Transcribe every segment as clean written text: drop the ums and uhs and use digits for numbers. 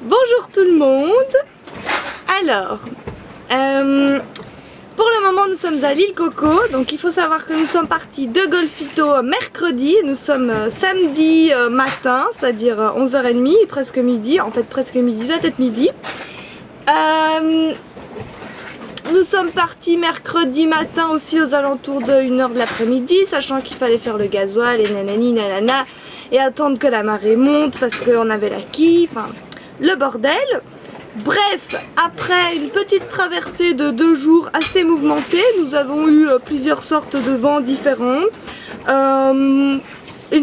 Bonjour tout le monde. Alors, pour le moment nous sommes à l'île Coco. Donc il faut savoir que nous sommes partis de Golfito mercredi. Nous sommes samedi matin, c'est-à-dire 11h30, presque midi. En fait presque midi, doit être midi. Nous sommes partis mercredi matin aussi aux alentours de 1h de l'après-midi, sachant qu'il fallait faire le gasoil et nanani nanana et attendre que la marée monte parce qu'on avait la quille, enfin le bordel. Bref, après une petite traversée de 2 jours assez mouvementée, nous avons eu plusieurs sortes de vents différents, une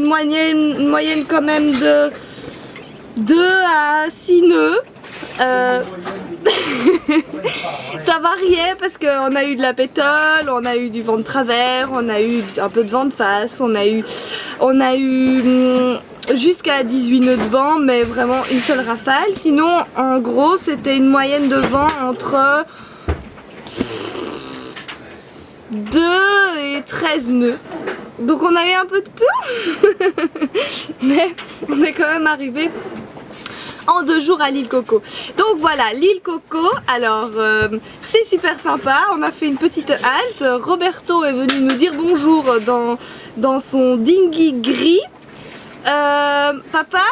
moyenne quand même de 2 à 6 nœuds. Ça variait parce qu'on a eu de la pétole, on a eu du vent de travers, on a eu un peu de vent de face, on a eu jusqu'à 18 nœuds de vent, mais vraiment une seule rafale. Sinon en gros c'était une moyenne de vent entre 2 et 13 nœuds. Donc on a eu un peu de tout mais on est quand même arrivé en 2 jours à l'île Coco. Donc voilà, l'île Coco, alors c'est super sympa, on a fait une petite halte. Roberto est venu nous dire bonjour dans son dinghy gris. Papa,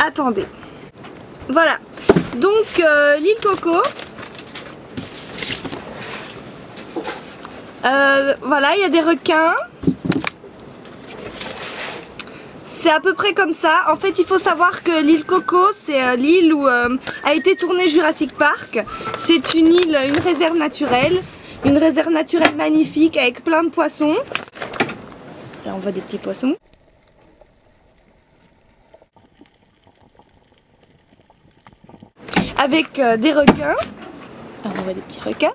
attendez, voilà, donc l'île Coco, voilà, il y a des requins. C'est à peu près comme ça. En fait, il faut savoir que l'île Coco, c'est l'île où a été tourné Jurassic Park. C'est une île, une réserve naturelle magnifique avec plein de poissons. Là, on voit des petits poissons. Avec des requins. Là, on voit des petits requins.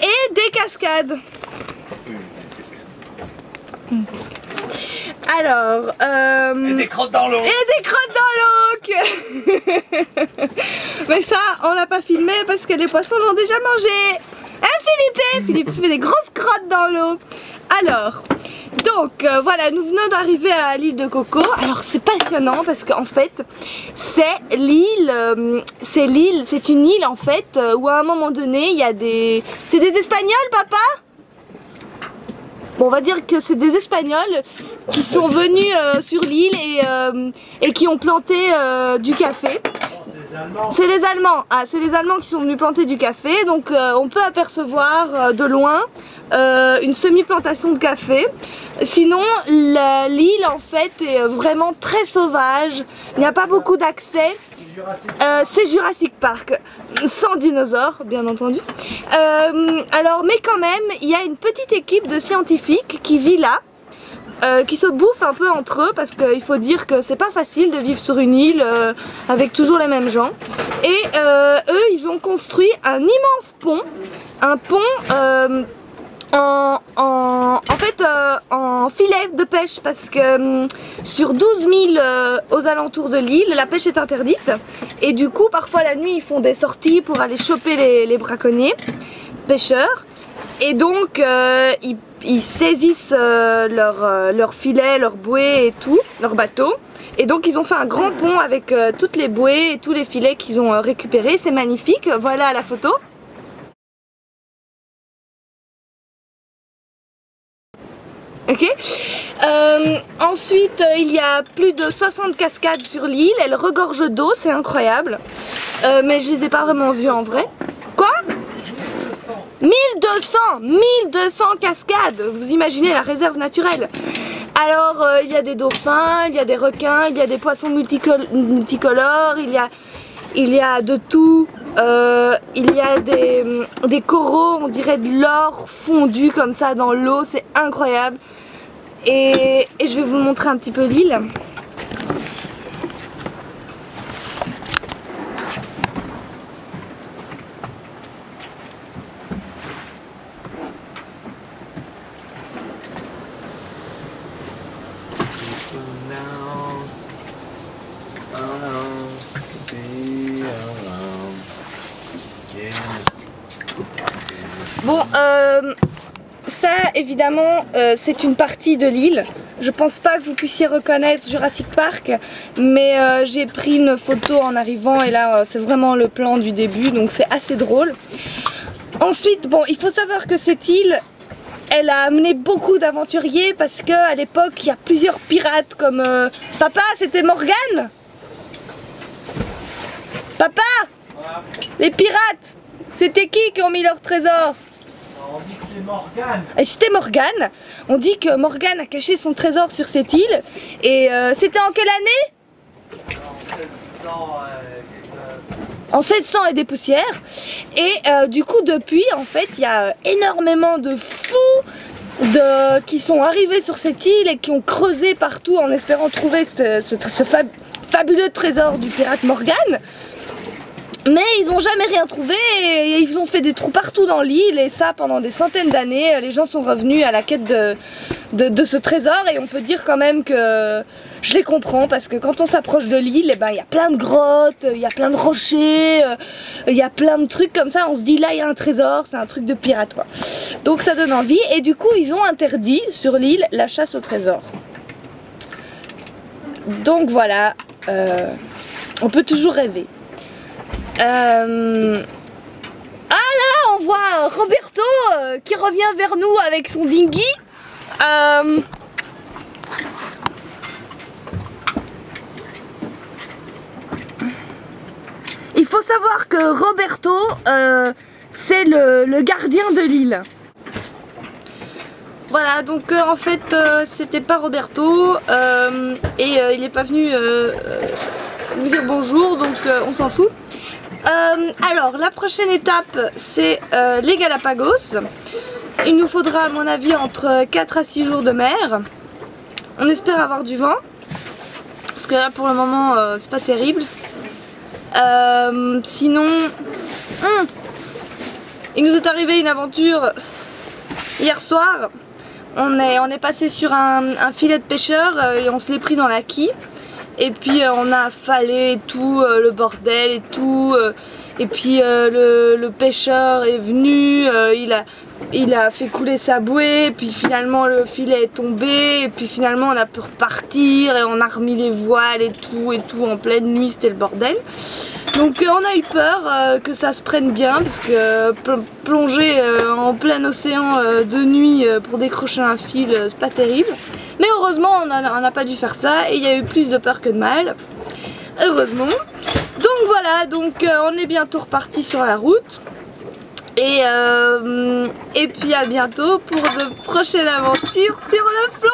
Et des cascades. Alors, et des crottes dans l'eau. Et des crottes dans l'eau. Mais ça, on l'a pas filmé parce que les poissons l'ont déjà mangé. Hein, Philippe fait des grosses crottes dans l'eau. Alors, donc voilà, nous venons d'arriver à l'île de Coco. Alors c'est passionnant parce qu'en fait, c'est une île en fait où à un moment donné, il y a des... C'est des Espagnols, papa? Bon, on va dire que c'est des Espagnols qui sont venus sur l'île et qui ont planté du café. C'est les Allemands. Ah, c'est les Allemands qui sont venus planter du café. Donc on peut apercevoir de loin une semi-plantation de café. Sinon l'île en fait est vraiment très sauvage. Il n'y a pas beaucoup d'accès. C'est Jurassic Park, sans dinosaures bien entendu. Alors mais quand même il y a une petite équipe de scientifiques qui vit là, qui se bouffent un peu entre eux parce qu'il faut dire que c'est pas facile de vivre sur une île avec toujours les mêmes gens. Et eux ils ont construit un immense pont, un pont en filet de pêche parce que sur 12 000 aux alentours de l'île, la pêche est interdite et du coup parfois la nuit ils font des sorties pour aller choper les braconniers, pêcheurs, et donc ils saisissent leurs filets, leurs bouées et tout, leurs bateaux, et donc ils ont fait un grand pont avec toutes les bouées et tous les filets qu'ils ont récupérés. C'est magnifique, voilà la photo. Ok. Ensuite, il y a plus de 60 cascades sur l'île. Elles regorgent d'eau, c'est incroyable. Mais je les ai pas vraiment vues en vrai. Quoi? 1200 cascades. Vous imaginez la réserve naturelle. Alors, il y a des dauphins, il y a des requins, il y a des poissons multicolores, il y a de tout. Il y a des coraux, on dirait de l'or fondu comme ça dans l'eau, c'est incroyable. Et je vais vous montrer un petit peu l'île. Bon, ça, évidemment, c'est une partie de l'île. Je pense pas que vous puissiez reconnaître Jurassic Park, mais j'ai pris une photo en arrivant et là, c'est vraiment le plan du début, donc c'est assez drôle. Ensuite, bon, il faut savoir que cette île, elle a amené beaucoup d'aventuriers parce qu'à l'époque, il y a plusieurs pirates comme... Papa, c'était Morgane? Papa? Voilà. Les pirates, c'était qui ont mis leur trésor? On dit que c'est Morgane. Et c'était Morgane. On dit que Morgane a caché son trésor sur cette île. Et c'était en quelle année? En 1600 et des poussières. Et du coup depuis en fait il y a énormément de fous qui sont arrivés sur cette île et qui ont creusé partout en espérant trouver ce fabuleux trésor du pirate Morgane. Mais ils n'ont jamais rien trouvé et ils ont fait des trous partout dans l'île et ça pendant des centaines d'années. Les gens sont revenus à la quête de ce trésor et on peut dire quand même que je les comprends parce que quand on s'approche de l'île, il y a plein de grottes, il y a plein de rochers, il y a plein de trucs comme ça. On se dit là il y a un trésor, c'est un truc de pirate quoi. Donc ça donne envie et du coup ils ont interdit sur l'île la chasse au trésor. Donc voilà, on peut toujours rêver. Ah là on voit Roberto qui revient vers nous avec son dinghy. Il faut savoir que Roberto c'est le gardien de l'île. Voilà donc en fait c'était pas Roberto et il n'est pas venu nous dire bonjour donc on s'en fout. Alors la prochaine étape c'est les Galapagos. Il nous faudra à mon avis entre 4 à 6 jours de mer. On espère avoir du vent parce que là pour le moment c'est pas terrible. Sinon il nous est arrivé une aventure hier soir. On est passé sur un filet de pêcheur et on se l'est pris dans la quille. Et puis on a affalé tout le bordel et tout. Et puis le pêcheur est venu, il a fait couler sa bouée. Et puis finalement le filet est tombé. Et puis finalement on a pu repartir et on a remis les voiles et tout en pleine nuit, c'était le bordel. Donc on a eu peur que ça se prenne bien parce que plonger en plein océan de nuit pour décrocher un fil, c'est pas terrible. Mais heureusement on n'a pas dû faire ça et il y a eu plus de peur que de mal. Heureusement. Donc voilà, donc on est bientôt reparti sur la route. Et puis à bientôt pour de prochaines aventures sur le plomb.